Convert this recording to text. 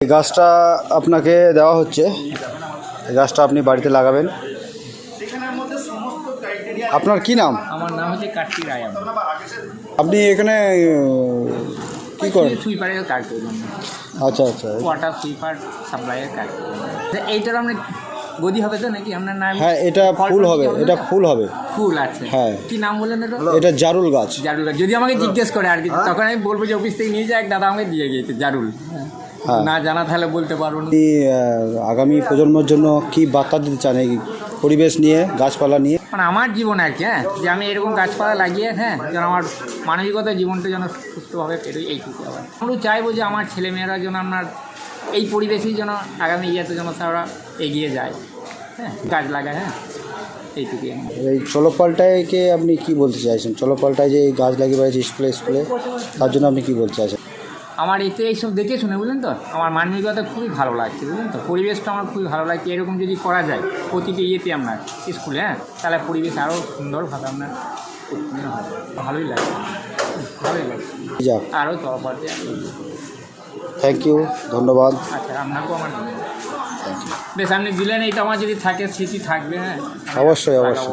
এই গাছটা আপনাকে দেওয়া হচ্ছে, এই গাছটা আপনি বাড়িতে লাগাবেন। আপনার কি নাম? আমার নাম হচ্ছে কার্তিক রায়। আপনি এখানে কি করেন? সুইপারের কাজ করি। আচ্ছা আচ্ছা, ওয়াটার সুইপার সাপ্লাইয়ের কাজ করি। এইটার আপনি গদি হবে তো নাকি আপনার নাম? হ্যাঁ, এটা ফুল হবে, এটা ফুল হবে। ফুল আছে, হ্যাঁ। কি নাম বললেন এটা? এটা জারুল গাছ। জারুল গাছ। যদি আমাকে জিজ্ঞেস করে আর কি, তখন আমি বলবো যে অফিস থেকে নিয়ে যায়, এক দাদা আমাকে দিয়ে গিয়েছে জারুল। হ্যাঁ। না জানা তাহলে বলতে পারবো না। আপনি আগামী প্রজন্মের জন্য কি বার্তা দিতে চান এই পরিবেশ নিয়ে, গাছপালা নিয়ে? মানে আমার জীবন আর কি, হ্যাঁ, যে আমি এরকম গাছপালা লাগিয়ে, হ্যাঁ, যেন আমার মানবিকতা জীবনটা যেন সুস্থভাবে পেরোই, এইটুকু। আবার আমরা চাইবো যে আমার ছেলেমেয়েরা যেন আপনার এই পরিবেশেই যেন আগামী ইয়েতে যেন তারা এগিয়ে যায়, হ্যাঁ, গাছ লাগায়, হ্যাঁ, এইটুকুই। এই চলোপাল্টায়কে আপনি কি বলতে চাইছেন? চলোপাল্টায় যে এই গাছ লাগিয়ে বেড়াচ্ছে স্কুলে স্কুলে, তার জন্য আপনি কি বলতে চাইছেন? আমার এতে এইসব দেখে শুনে, বুঝলেন তো, আমার মানবিকতা খুবই ভালো লাগছে, বুঝলেন তো, পরিবেশটা আমার খুবই ভালো লাগছে। এরকম যদি করা যায় প্রতিটি ইয়েতে আপনার স্কুলে, হ্যাঁ, তাহলে পরিবেশ আরও সুন্দরভাবে আপনার হয়। ভালোই লাগছে, ভালোই লাগছে। যাক, আরও তরফাতে। থ্যাংক ইউ, ধন্যবাদ। আচ্ছা, আপনাকেও আমার বেশ, আপনি দিলেন, এইটা আমার যদি থাকে স্মৃতি থাকবে, হ্যাঁ। অবশ্যই অবশ্যই।